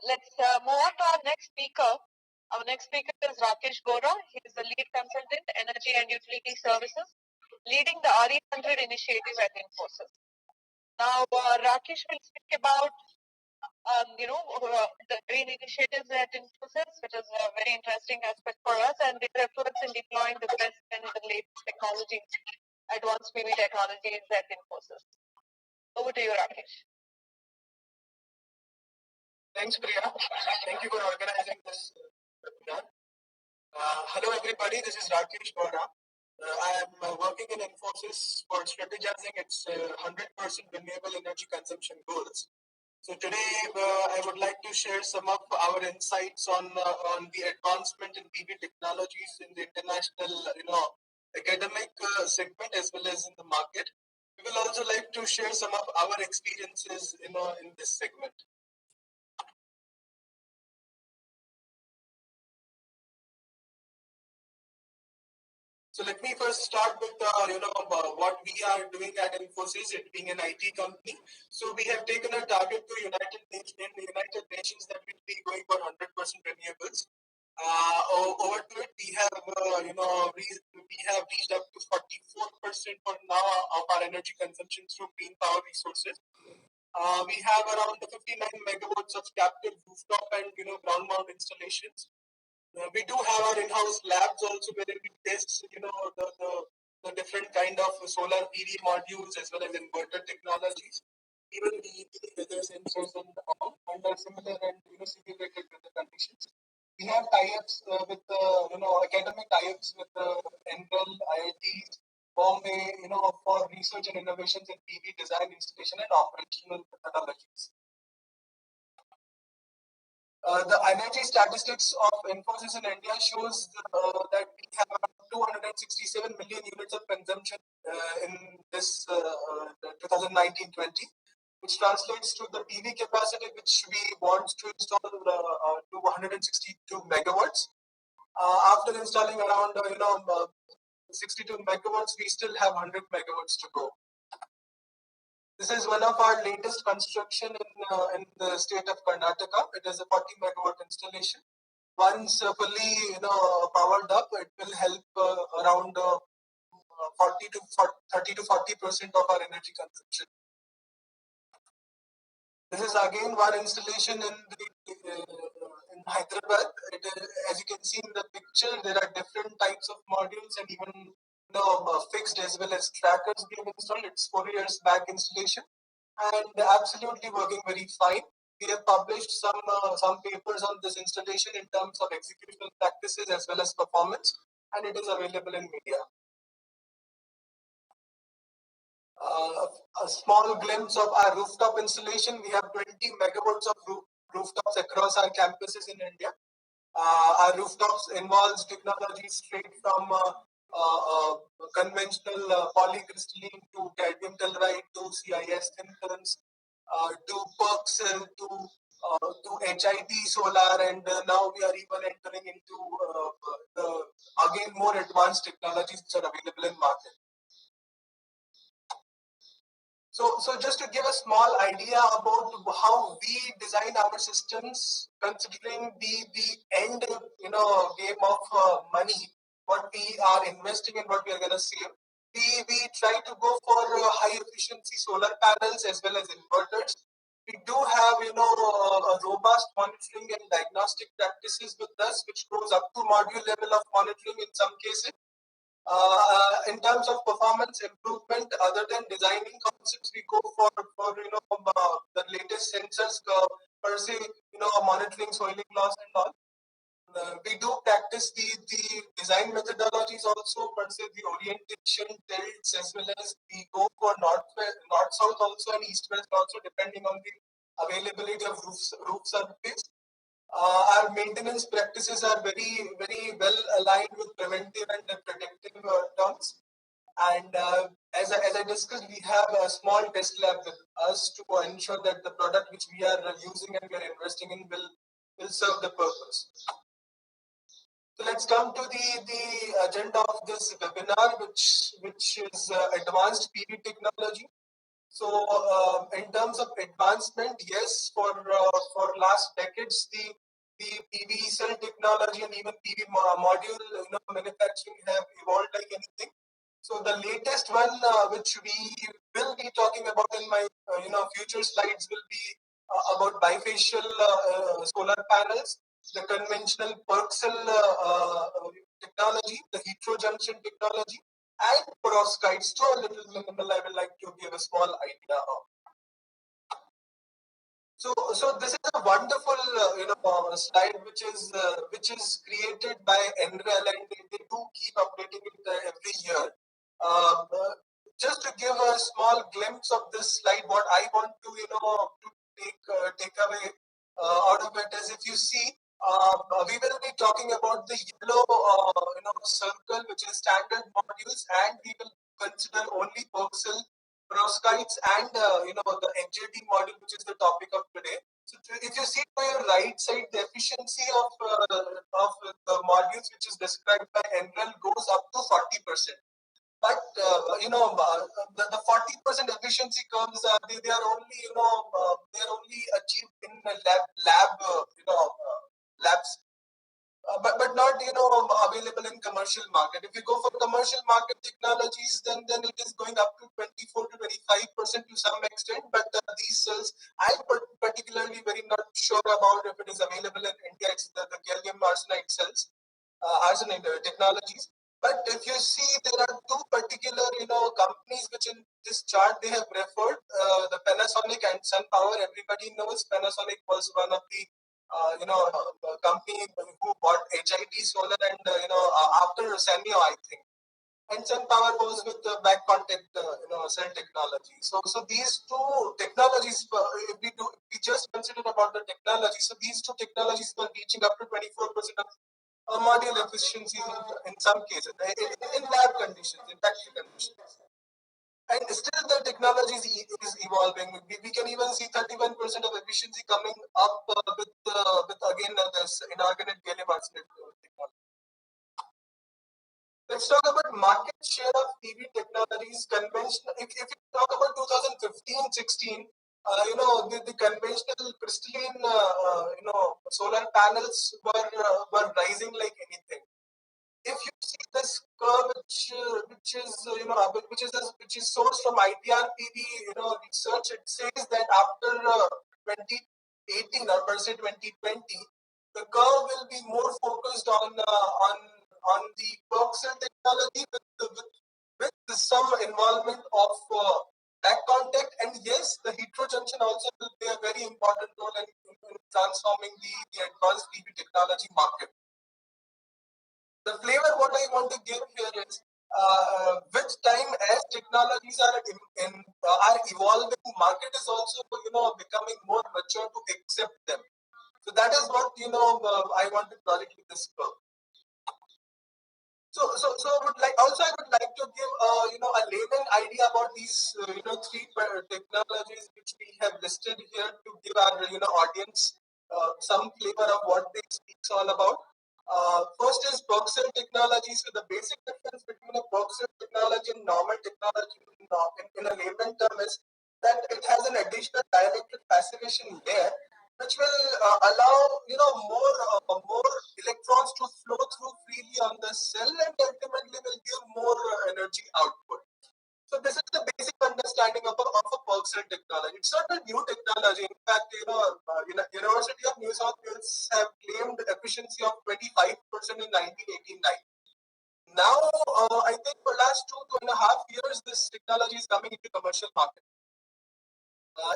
Let's move on to our next speaker. Our next speaker is Rakesh Gora. He is the lead consultant, energy and utility services, leading the RE100 initiative at Infosys. Now, Rakesh will speak about, the green initiatives at Infosys, which is a very interesting aspect for us, and their efforts in deploying the best and the latest technologies, advanced PV technologies at Infosys. Over to you, Rakesh. Thanks, Priya. Thank you for organizing this webinar. Hello, everybody. This is Rakesh Gora. I am working in Infosys for strategizing its 100% renewable energy consumption goals. So today, I would like to share some of our insights on the advancement in PV technologies in the international, academic segment as well as in the market. We will also like to share some of our experiences, in this segment. So let me first start with what we are doing at Infosys, it being an IT company. So we have taken a target to United Nations that we'll be going for 100% renewables. Over to it, we have we have reached up to 44% for now of our energy consumption through green power resources. We have around 59 megawatts of captive rooftop and ground mount installations. We do have our in-house labs also where we test, the different kind of solar PV modules as well as inverter technologies, even the weather sensors and all, under similar and simulated weather conditions. We have tie-ups with academic tie-ups with NREL, IITs, Bombay, for research and innovations in PV design, installation, and operational methodologies. The energy statistics of Infosys in India shows that we have 267 million units of consumption in this 2019-20, which translates to the PV capacity which we want to install to 162 megawatts. After installing around 62 megawatts, we still have 100 megawatts to go. This is one of our latest construction in the state of Karnataka. It is a 40 megawatt installation. Once fully powered up, it will help around 30 to 40% of our energy consumption. This is again one installation in Hyderabad. As you can see in the picture, there are different types of modules and even fixed as well as trackers being installed. It's 4 years back installation and absolutely working very fine. We have published some papers on this installation in terms of execution practices as well as performance, and it is available in media. A small glimpse of our rooftop installation. We have 20 megawatts of rooftops across our campuses in India. Our rooftops involves technologies straight from conventional polycrystalline to cadmium telluride to CIS thin films to PERC cell to HID solar, and now we are even entering into the again more advanced technologies which are available in market. So just to give a small idea about how we design our systems, considering the end game of money, what we are investing and what we are going to save, we try to go for high efficiency solar panels as well as inverters. We do have a robust monitoring and diagnostic practices with us, which goes up to module level of monitoring in some cases. In terms of performance improvement, other than designing concepts, we go for the latest sensors per se, monitoring soiling loss and all. We do practice the design methodologies also, per se, the orientation tilts as well as we go for north south also and east west also, depending on the availability of roof surface. Our maintenance practices are very, very well aligned with preventive and predictive terms. And as I discussed, we have a small test lab with us to ensure that the product which we are using and we are investing in will serve the purpose. So let's come to the agenda of this webinar, which is advanced PV technology. So in terms of advancement, yes, for last decades, the PV cell technology and even PV module manufacturing have evolved like anything. So the latest one, which we will be talking about in my future slides, will be about bifacial solar panels, the conventional PERC cell technology, the heterojunction technology, and perovskites. To a little minimal, I would like to give a small idea of. So this is a wonderful slide which is created by NREL, and they do keep updating it every year. Just to give a small glimpse of this slide, what I want to to take away out of it is, if you see, we will be talking about the yellow circle, which is standard modules, and we will consider only Perxel, perovskites, and the NJT module, which is the topic of today. So if you see to your right side, the efficiency of the modules which is described by NREL goes up to 40%. But the 40% efficiency curves, they are only they are only achieved in labs, but not available in commercial market. If you go for commercial market technologies, then it is going up to 24 to 25% to some extent. But these cells, I'm particularly very not sure about if it is available in India. It's the gallium arsenide cells, arsenide technologies. But if you see, there are two particular companies which in this chart they have referred, the Panasonic and SunPower. Everybody knows Panasonic was one of the company who bought HIT Solar, and after Sanyo, I think, and SunPower was with the back contact cell technology. So these two technologies, if we just consider about the technology, so these two technologies were reaching up to 24% of module efficiency in some cases, in lab conditions, in factory conditions. And still the technology is evolving. We can even see 31% of efficiency coming up with again this inorganic gallium arsenide technology. Let's talk about market share of PV technologies. Conventional, if you talk about 2015-16, the conventional crystalline solar panels were rising like anything. If you see this curve, which is sourced from ITR PV research, it says that after 2018 or per se 2020, the curve will be more focused on the Perxel technology with some involvement of back contact, and yes, the heterojunction also will play a very important role in transforming the advanced PV technology market. The flavor what I want to give here is, with time, as technologies are evolving, market is also becoming more mature to accept them. So that is what I want to project with this curve. So I would like to give a layman idea about these three technologies which we have listed here, to give our audience some flavor of what they speak all about. First is Perxel technology. So the basic difference between a Perxel technology and normal technology in a layman term is that it has an additional dielectric passivation layer, which will allow more electrons to flow through freely on the cell, and ultimately will give more energy output. So this is the basic understanding of a Perxel technology. It's not a new technology. In fact, University of New South Wales have claimed efficiency of 25% in 1989. Now, I think for last 2.5 years, this technology is coming into commercial market.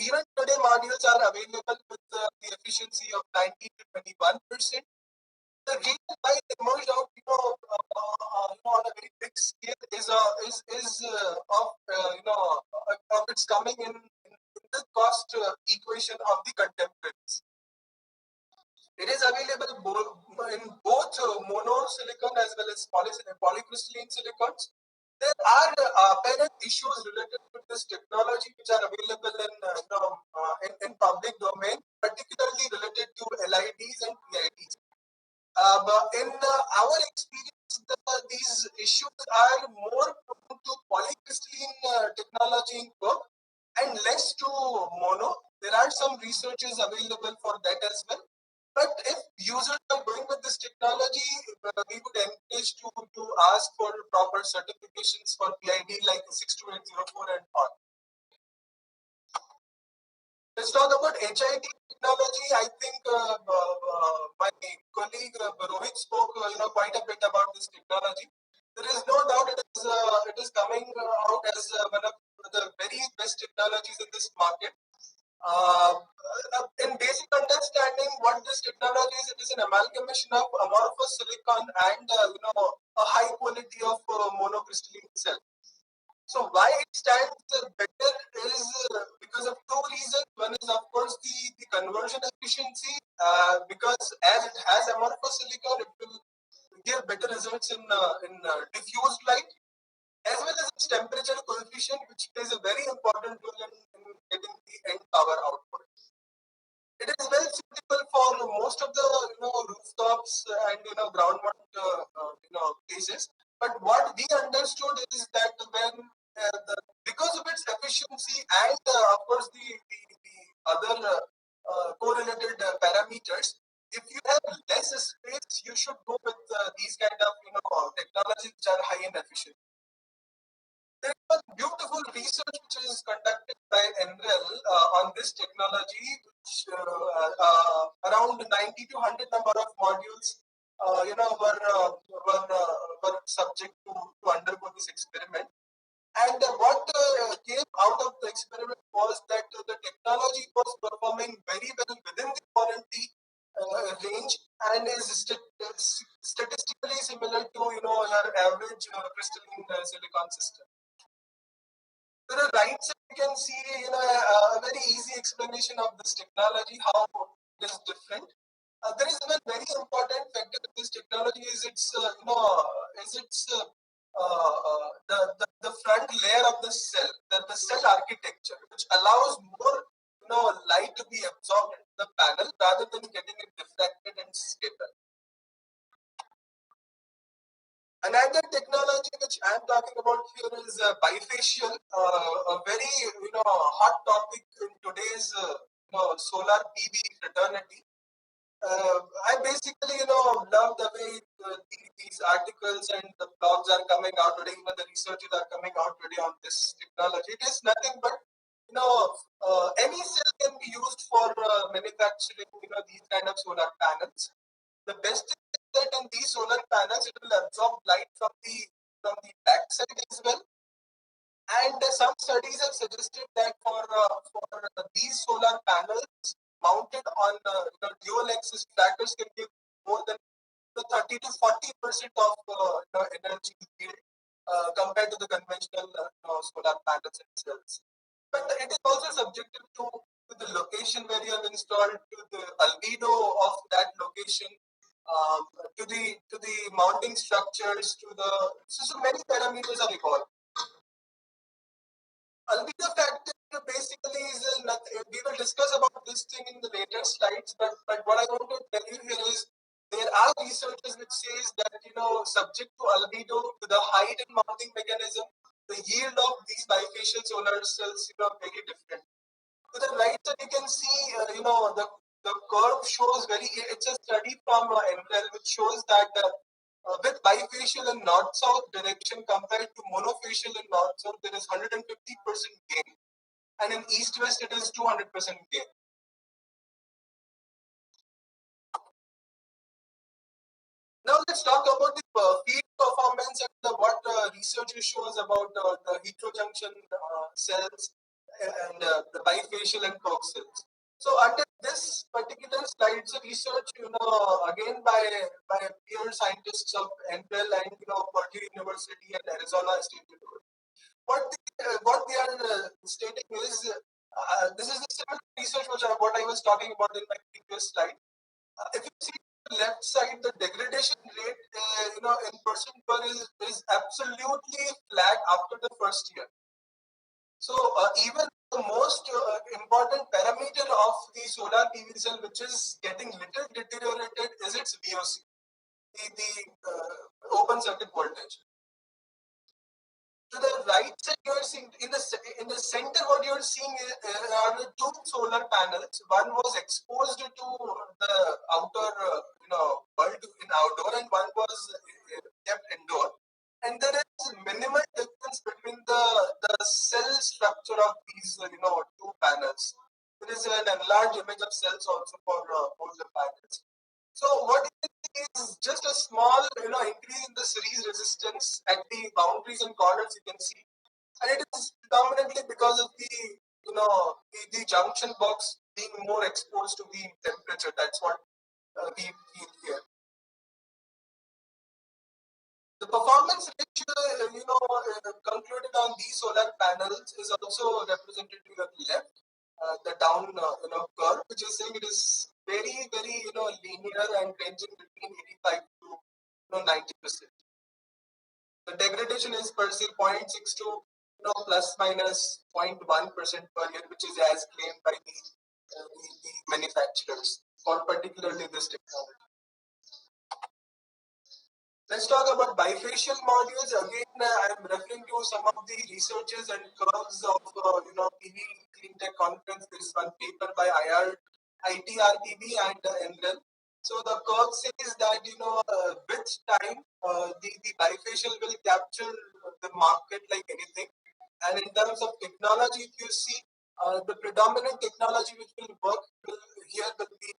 Even today, modules are available with the efficiency of 19 to 21%. The reason why it emerged out, on a very big scale is of its coming in the cost equation of the contemporaries. It is available in both monosilicon as well as polycrystalline silicons. There are apparent issues related to this technology which are available in public domain, particularly related to LIDs and PIDs. But in our experience, these issues are more prone to polycrystalline technology in PERC, and less to mono. There are some researches available for that as well. But if users are going with this technology, we would encourage to ask for proper certifications for PID like 62804 and all. Let's talk about HIT technology. I think my colleague Rohit spoke quite a bit about this technology. There is no doubt it is coming out as one of the very best technologies in this market. In basic understanding, what this technology is, it is an amalgamation of amorphous silicon and a high quality of monocrystalline cell. So why it stands better is because of two reasons. One is of course the conversion efficiency, because as it has amorphous silicon, it will give better results in diffused light, as well as its temperature coefficient, which plays a very important role in getting the end power output. It is well suitable for most of the rooftops and ground mount places. But what we understood is that when because of its efficiency and of course the other correlated parameters, if you have less space, you should go with these kind of technologies which are high in efficiency. There is one beautiful research which is conducted by NREL on this technology, which around 90 to 100 number of modules, were subject to undergo this experiment. And what came out of the experiment was that the technology was performing very well within the warranty range and is statistically similar to your average crystalline silicon system. To the right side, you can see a very easy explanation of this technology, how it is different. There is one very important factor of this technology is the front layer of the cell, the cell architecture, which allows more light to be absorbed into the panel rather than getting it diffracted and scattered. Another technology which I'm talking about here is bifacial, a very hot topic in today's solar PV fraternity. I basically love the way these articles and the blogs are coming out today. Even the researches are coming out today on this technology. It is nothing but any cell can be used for manufacturing these kind of solar panels. The best thing is that in these solar panels, it will absorb light from the back side as well. And some studies have suggested that for these solar panels mounted on dual axis trackers can give more than 30 to 40% of energy yield compared to the conventional solar panels themselves. But it is also subjective to the location where you have installed, to the albedo of that location, to the mounting structures, so many parameters are involved. Albedo factor basically is nothing. We will discuss about this thing in the later slides, but what I want to tell you here is there are researches which says that subject to albedo, to the height and mounting mechanism, the yield of these bifacial solar cells very different. To the right side, you can see the curve shows it's a study from NREL which shows that with bifacial and north-south direction compared to monofacial and north-south, there is 150% gain, and in east-west it is 200% gain. Now let's talk about the field performance and what research shows about the heterojunction cells and the bifacial and Koch cells. So under this particular slides, research, again by peer scientists of NREL and Purdue University and Arizona State University. What they are stating is this is the similar research what I was talking about in my previous slide. If you see the left side, the degradation rate, in percent per is absolutely flat after the first year. So even the most important parameter of the solar PV cell, which is getting little deteriorated, is its VOC, the open circuit voltage. To the right side, you are seeing in the center. What you are seeing are the two solar panels. One was exposed to the outer, world in outdoor, and one was kept indoor. And there is minimal difference between the cell structure of these, two panels. There is an enlarged image of cells also for both the panels. So what is just a small, increase in the series resistance at the boundaries and corners you can see, and it is predominantly because of the junction box being more exposed to the temperature. That's what we feel here. The performance which concluded on these solar panels is also represented to the left, the down curve, which is saying it is very very linear and ranging between 85 to 90%. The degradation is per se 0.62 plus minus 0.1% per year, which is as claimed by the manufacturers for particularly this technology. Let's talk about bifacial modules. Again, I'm referring to some of the researches and curves of PV Clean Tech Conference. There is one paper by ITRPB and NREL. So the curve says that with time the bifacial will capture the market like anything. And in terms of technology, if you see the predominant technology which will work here will be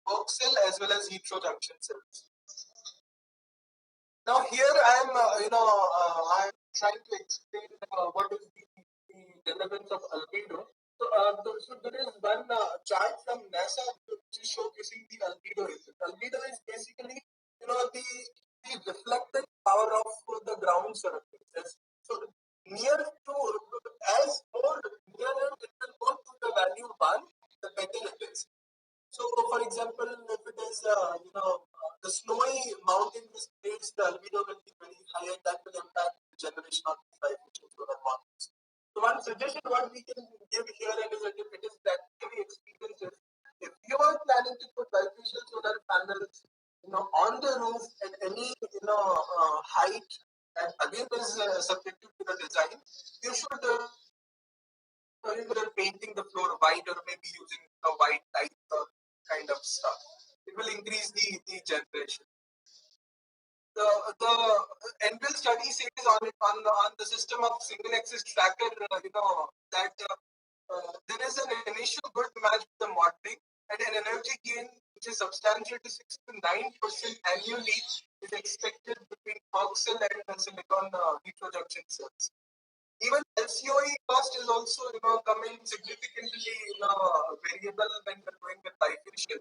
work cell as well as heterojunction cells. Now here I am, I'm trying to explain what is the relevance of albedo. So there is one chart from NASA which is showcasing the albedo effect. Albedo is basically, the reflected power of the ground surface. So near to, as more nearer it will go to the value 1, the better it is. So, for example, if it is, the snowy mountain states, the albedo will be very high, and that will impact the generation of these bifacial solar modules. So, one suggestion what we can give here and is if it is practically experienced is, if you are planning to put bifacial solar panels, on the roof at any, height, and again is subjective to the design, you should either painting the floor white or maybe using a white light kind of stuff. It will increase the generation. The NREL study says on the system of single axis tracker, that there is an initial good match with the modeling, and an energy gain which is substantial to 6 to 9% annually is expected between PERC cell and silicon heterojunction cells. Even LCOE cost is also coming significantly variable when you're going with bifacial.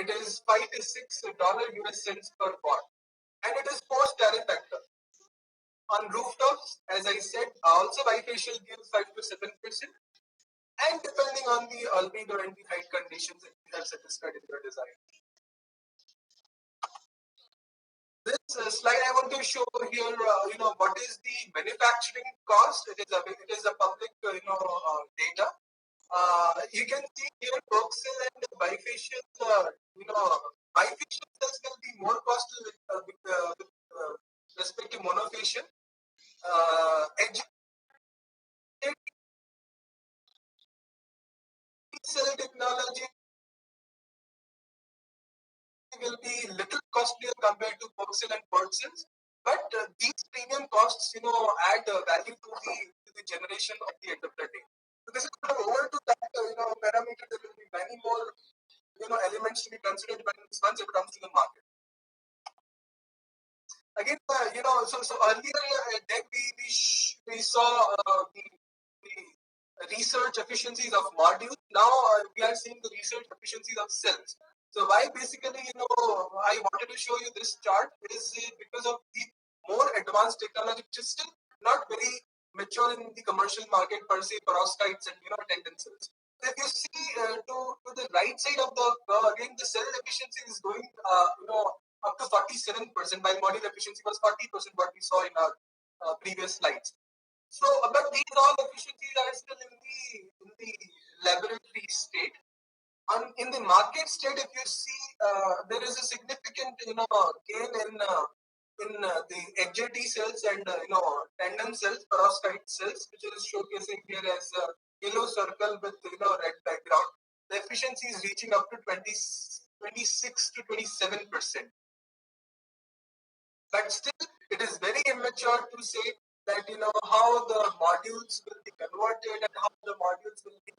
It is $5 to $6 US cents per watt, and it is post tariff factor. On rooftops, as I said, also bifacial gives 5 to 7%, and depending on the albedo and the height conditions that you have satisfied in your design. This slide I want to show here, what is the manufacturing cost. It is a public, data. You can see here PERC cell and bifacial, bifacial cells will be more costly with respect to monofacial. Cell technology will be little costlier compared to PERC cell and PERC cells, but these premium costs, add value to the generation at the end of the day. So this is over to that, parameter. There will be many more, elements to be considered once it comes to the market. Again, so earlier then we saw the research efficiencies of modules. Now we are seeing the research efficiencies of cells. So why basically, I wanted to show you this chart is because of the more advanced technology, which is still not very mature in the commercial market per se, perovskites and tandem cells. So if you see to the right side of the curve, again the cell efficiency is going up to 47%, while module efficiency was 40%, what we saw in our previous slides. So, but these all efficiencies are still in the laboratory state. In the market state, if you see, there is a significant gain in in the HJT cells and tandem cells, perovskite cells, which is showcasing here as a yellow circle with red background. The efficiency is reaching up to 26 to 27%. But still, it is very immature to say that how the modules will be converted and how the modules will be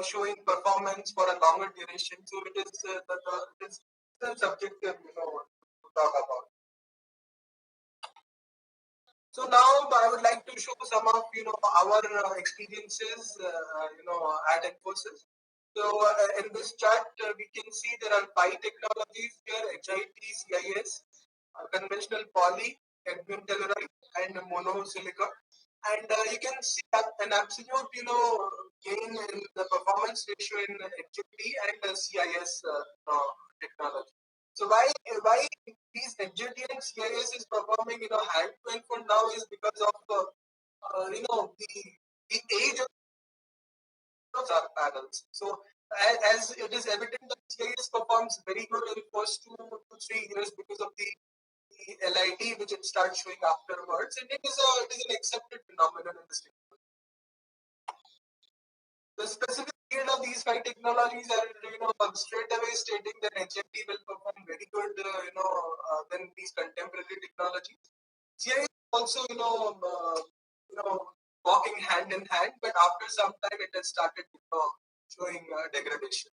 showing performance for a longer duration. So it is it is still subjective to talk about. So now I would like to show some of our experiences at Infosys. So in this chart we can see there are 5 technologies here: HIT, CIS, conventional poly, cadmium telluride, and monosilicon. And you can see an absolute gain in the performance ratio in HIT and CIS technology. So why these HJT and CIS is performing hand to hand for now is because of the age of our panels. So as it is evident that CIS performs very good in first 2 to 3 years because of the LIT which it starts showing afterwards, and it is an accepted phenomenon in this technology. The specific field of these 5 technologies are straight away stating that HMT will perform very good than these contemporary technologies. CIS also walking hand in hand, but after some time it has started showing degradation.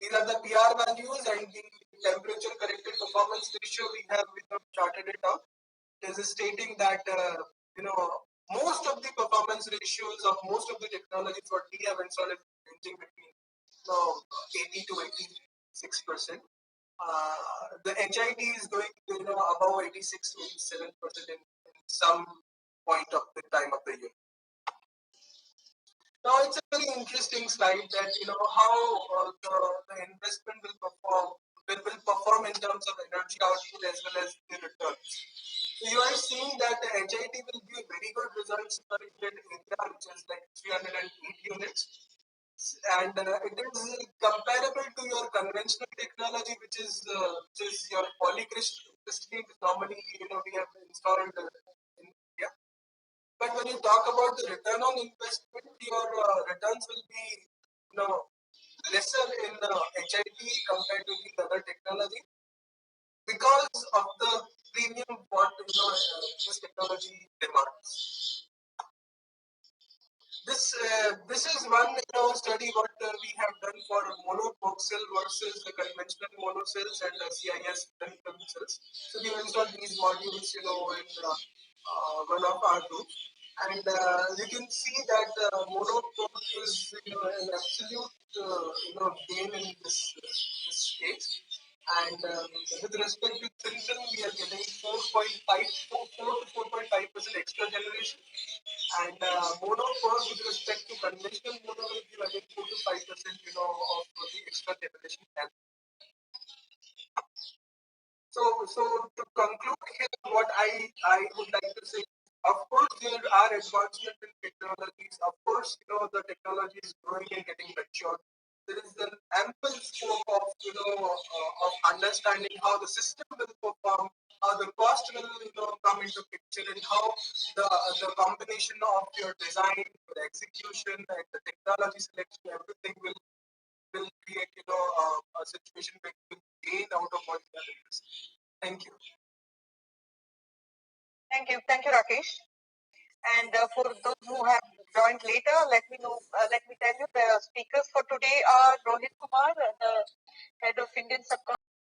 These are the PR values and the temperature corrected performance ratio we have charted it out. It is stating that most of the performance ratios of most of the technologies what we have installed is ranging between 80 to 86%. The HIT is going above 86 to 87% in some point of the time of the year. Now it's a very interesting slide that how the investment will perform in terms of energy output as well as the returns. So you are seeing that the HIT will give very good results per unit area, which is like 308 units, and it is comparable to your conventional technology, which is your polycrystalline. Normally, we have installed in India. But when you talk about the return on investment, your returns will be lesser in HIT compared to the other technology because of the premium what this technology demands. This is one study what we have done for mono-coaxial cell versus the conventional mono cells and CIS cells. So we installed these modules in one of our groups, and you can see that mono-coax is an absolute gain in this case. And with respect to thin we are getting 4 to 4.5% extra generation. And mono with respect to conventional mono will give again 4 to 5% of the extra generation. So to conclude here, what I would like to say, of course there are advancements in technologies. Of course the technology is growing and getting mature. There is an ample scope of of understanding how the system will perform, how the cost will come into picture, and how the combination of your design, your execution, and the technology selection, everything will create a situation where you will gain out of what you are doing. Thank you. Thank you, Rakesh. And for those who have joined later, let me tell you the speakers for today are Rohit Kumar, the head of Indian Subcontinent